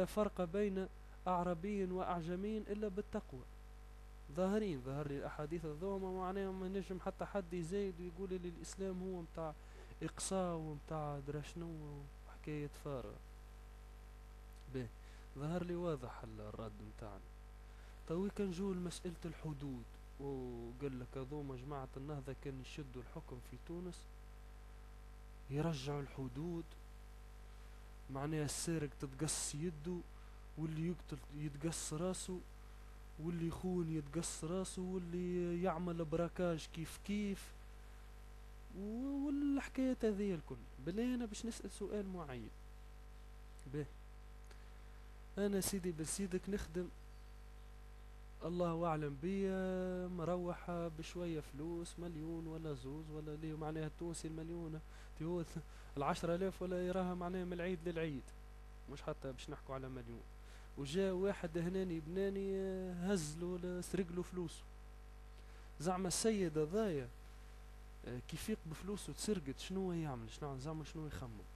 لا فرق بين أعربي وأعجمي إلا بالتقوى. ظاهر لي الأحاديث الذوما معناها ما نجم حتى حد يزايد ويقول لي الإسلام هو متاع إقصاء ومتاع درا شنو وحكاية فارغة. باهي، ظهر لي واضح الرد متاعنا. توي كان جو مسألة الحدود، وقال لك هذوما جماعة النهضة كان يشدوا الحكم في تونس يرجعوا الحدود، معناها السارق تتقص يده، واللي يقتل يتقص راسه، واللي يخون يتقص راسه، واللي يعمل براكاج كيف كيف، والحكاية هذه الكل. بلي أنا باش نسأل سؤال معين. به أنا سيدي بسيدك نخدم، الله أعلم بيا مروحة بشوية فلوس، مليون ولا زوز ولا ليه، معناها التونسي المليون هو 10,000 ولا يراها معناها من العيد للعيد، مش حتى باش نحكوا على مليون. وجاء واحد هناني بناني هزله سرقله فلوسه. زعما السيد هذايا كيف يق بفلوسه تسرقت شنو يعمل؟ شنو يخمم؟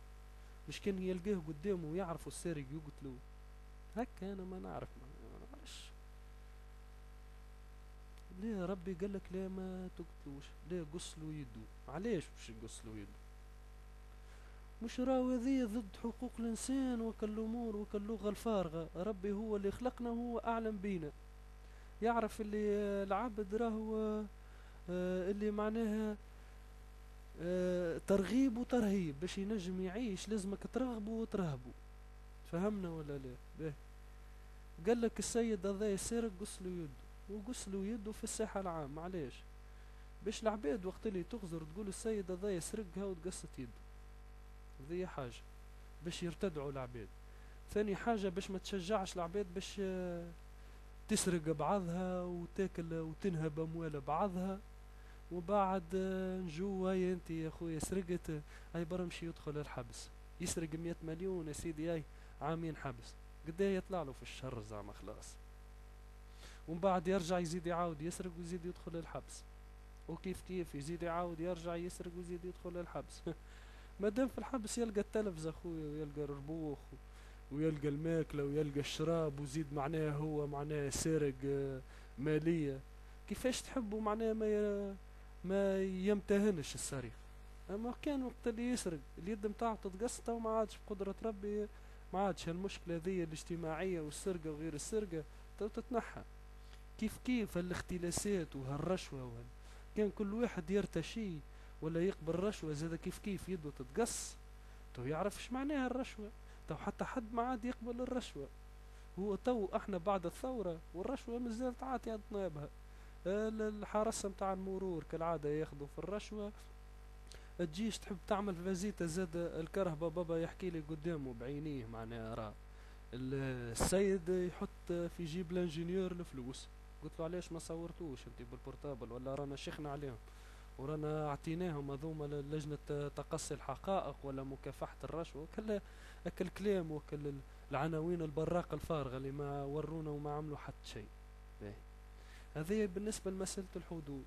مش كان يلقاه قدامه ويعرفوا السارق يقتلوه؟ هكا انا ما نعرفش. ليه ربي قالك لا ما تقتلوش؟ ليه قصلوا يده؟ علاش باش يقصلوا يده؟ مش راهو هذه ضد حقوق الانسان وكالامور وكاللغه الفارغه. ربي هو اللي خلقنا وهو اعلم بينا، يعرف اللي العبد راهو اللي معناها ترغيب وترهيب. باش ينجم يعيش لازمك ترغبه وترهبه. فهمنا ولا لا؟ باهي، قال لك السيد هذا يسرق قصلوا يده، وقصلوا يده في الساحة العامة. علاش؟ باش العباد وقت اللي تغزر تقول السيد هذا يسرقها وتقصت يده. ذي حاجة باش يرتدعوا العباد. ثاني حاجة باش ما تشجعش العباد باش تسرق بعضها وتاكل وتنهب أموال بعضها. وبعد نجو هاي انت يا خويا سرقت، هاي برمشي يدخل الحبس، يسرق 100 مليون يا سيدي، هاي عامين حبس. قديه يطلع له في الشهر زعما خلاص. ومن بعد يرجع يزيد يعاود يسرق ويزيد يدخل الحبس، وكيف كيف يزيد يعاود يرجع يسرق ويزيد يدخل الحبس. مادام في الحبس يلقى التلفزة اخويا، ويلقى الربوخ، ويلقى الماكلة، ويلقى الشراب، وزيد معناه هو معناه سارق مالية. كيفاش تحبوا معناه ما يمتهنش السرقة؟ اما كان وقت اللي يسرق اليد متاعه تتقص، وما عادش بقدرة ربي، ما عادش المشكلة ذي الاجتماعية والسرقة وغير السرقة تتنحى. كيف الاختلاسات وهالرشوة كان كل واحد يرتشي ولا يقبل رشوة زاد كيف يده تتقص، تو يعرفش معناها الرشوة. تو حتى حد ما عاد يقبل الرشوة. هو تو احنا بعد الثورة والرشوة مازالت عاد نائبها. الحراسة متاع المرور كالعادة ياخذوا في الرشوة. تجيش تحب تعمل فيزيتا زاد الكرهبة بابا يحكي لي قدامه بعينيه معناها راه السيد يحط في جيب الانجينيور الفلوس. قلت له علاش ما صورتوش انت بالبورتابل؟ ولا رانا شيخنا عليهم ورانا اعطيناهم هذوما لجنة تقصي الحقائق ولا مكافحة الرشوة اكل كلام وكل العناوين البراقة الفارغة اللي ما ورونا وما عملوا حتى شيء. هذه بالنسبة لمسألة الحدود.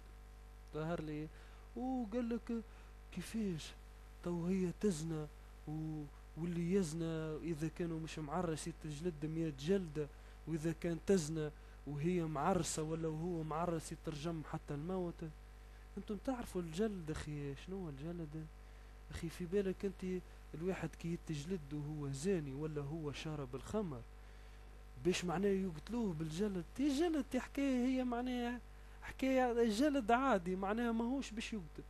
ظهر لي وقال لك كيفاش تو هي تزنى واللي يزنى إذا كانوا مش معرس يتجلد 100 جلدة، وإذا كان تزنى وهي معرسة ولا وهو معرس يترجم حتى الموت. انتم تعرفوا الجلد اخي شنو الجلد؟ اخي في بالك انت الواحد كي يتجلد وهو زاني ولا هو شارب الخمر باش معناه يقتلوه بالجلد؟ جلد حكاية هي معناها حكاية جلد عادي، معناها ماهوش باش يقتل،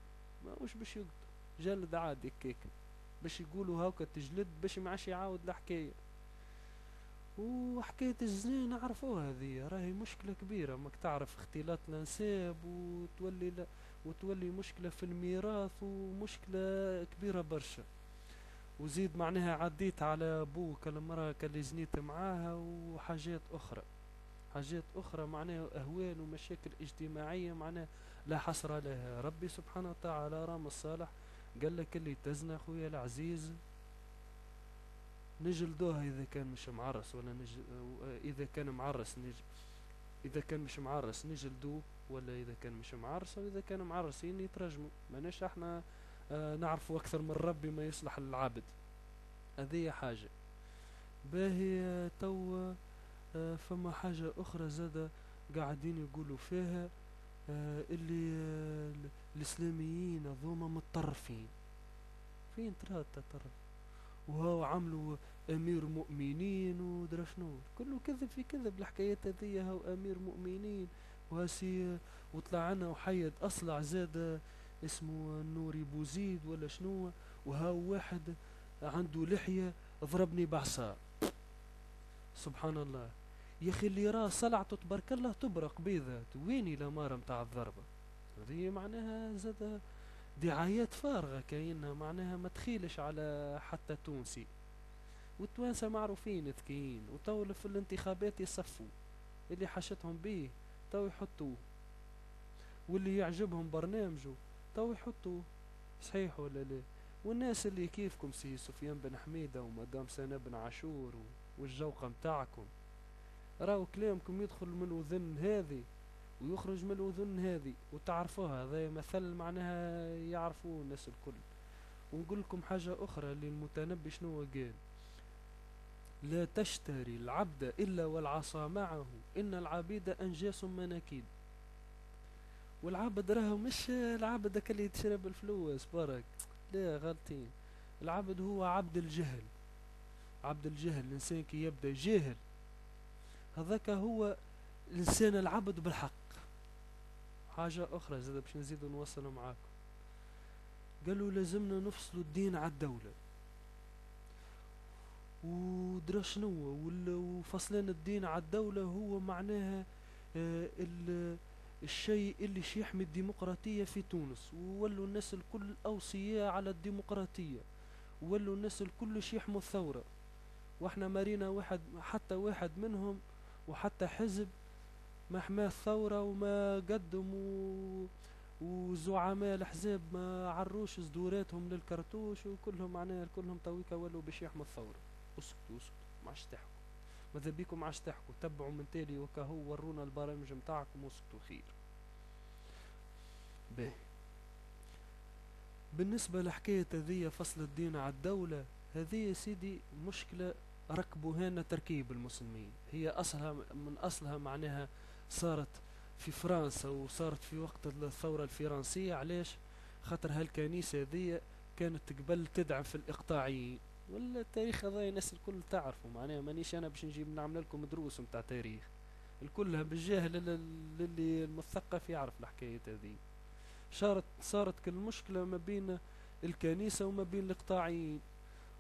جلد عادي كيك باش يقولوا هاكا تجلد باش ما عادش يعاود الحكاية. وحكاية الزنا نعرفوها هذه راهي مشكلة كبيرة، ماك تعرف اختلاط الانساب وتولي مشكلة في الميراث ومشكلة كبيرة برشا. وزيد معناها عديت على ابوك المرأة اللي زنيت معاها حاجات اخرى معناها اهوال ومشاكل اجتماعية معناها لا حصر لها. ربي سبحانه وتعالى رام الصالح قال لك اللي تزنى خويا العزيز نجلدوها اذا كان مش معرس، ولا اذا كان معرس اذا كان مش معرس نجلدوه، ولا اذا كان مش معرس، واذا كان معرسين يترجموا. ماناش احنا نعرفوا اكثر من ربي ما يصلح للعبد. هذه حاجة. باهي تو فما حاجة أخرى زادة قاعدين يقولوا فيها، اللي الإسلاميين هذوما متطرفين. فين ترى التطرف؟ وهو عملوا أمير مؤمنين ودرا شنو، كله كذب في كذب الحكايات هذيا. هو أمير مؤمنين وهسي وطلع عنا وحيد أصلع زاد اسمه نوري بوزيد ولا شنو، وهاو واحد عنده لحية ضربني بعصا. سبحان الله. يا اخي اللي راه صلعته تبارك الله تبرق بيضات، ويني الاماره متاع الضربه؟ هذه معناها زاد دعايات فارغه كاينها، معناها ما تخيلش على حتى تونسي. والتوانسه معروفين ذكيين، وتو في الانتخابات يصفوا اللي حشتهم بيه تو يحطوه، واللي يعجبهم برنامجه تو يحطوه. صحيح ولا لا؟ والناس اللي كيفكم سي سفيان بن حميدة ومدام سناء بن عاشور والجوقة متاعكم، راهو كلامكم يدخل من الأذن هذه ويخرج من الأذن هذه، وتعرفوها. هذا مثل معناها يعرفوه الناس الكل. ونقول لكم حاجة أخرى للمتنبي شنو قال: لا تشتري العبد إلا والعصا معه، إن العبيد أنجاس مناكيد. والعبد راهو مش العبد اللي يتشرب الفلوس برك، لا غلطين. العبد هو عبد الجهل. عبد الجهل الإنسان كي يبدأ جاهل، هذاك هو الإنسان العبد بالحق. حاجة أخرى زاد باش نزيد نوصل معاكم، قالوا لازمنا نفصلوا الدين على الدولة. ودرا شنو وفصلان الدين على الدولة هو معناها الشيء اللي يحمي الديمقراطية في تونس، وولوا الناس الكل أوصياء على الديمقراطية، وولوا الناس الكل يحموا الثورة. واحنا مارينا واحد حتى واحد منهم وحتى حزب ما حماه الثورة وما قدموا، وزعماء الأحزاب ما عروش صدوراتهم للكرتوش، وكلهم معناها كلهم تويكا ولوا باش يحموا الثورة. اسكتوا اسكتوا، ما عادش تحكوا، ماذا بيكم ما عادش تحكوا، تبعوا من تالي وكهو ورونا البرامج متاعكم واسكتوا خير. باهي، بالنسبة لحكاية هذية فصل الدين على الدولة، هذه يا سيدي مشكلة ركبوا هنا تركيب المسلمين. هي أصلها من أصلها معناها صارت في فرنسا، وصارت في وقت الثورة الفرنسية. علاش؟ خاطر هالكنيسة هذية كانت قبل تدعم في الإقطاعيين، ولا التاريخ هذا الناس الكل تعرفوا، معناها مانيش أنا باش نجيب نعمل لكم دروس متاع تاريخ، الكلها بالجاهل اللي المثقف يعرف الحكاية هذه. صارت كل مشكلة ما بين الكنيسة وما بين الإقطاعيين،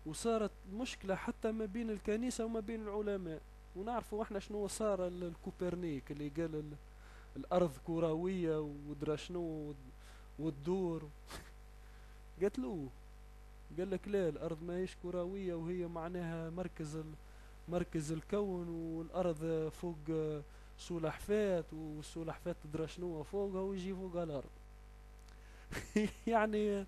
وصارت مشكلة حتى ما بين الكنيسة وما بين العلماء. ونعرفوا احنا شنو صار الكوبرنيك اللي قال الأرض كروية ودرا شنو وتدور. قتلوه، قال لك لا، الأرض ما هيش كروية، وهي معناها مركز الكون، والأرض فوق سلحفات، والسلحفات تدرى شنو فوقها ويجي فوق الأرض. يعني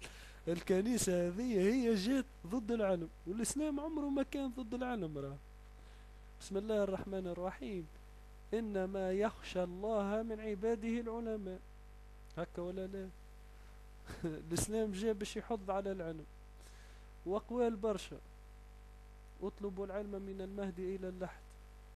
الكنيسة هذه هي جات ضد العلم، والإسلام عمره ما كان ضد العلم. راه بسم الله الرحمن الرحيم: إنما يخشى الله من عباده العلماء. هكا ولا لا؟ الإسلام جاء باش يحض على العلم، وأقوال برشا: اطلبوا العلم من المهد إلى اللحد.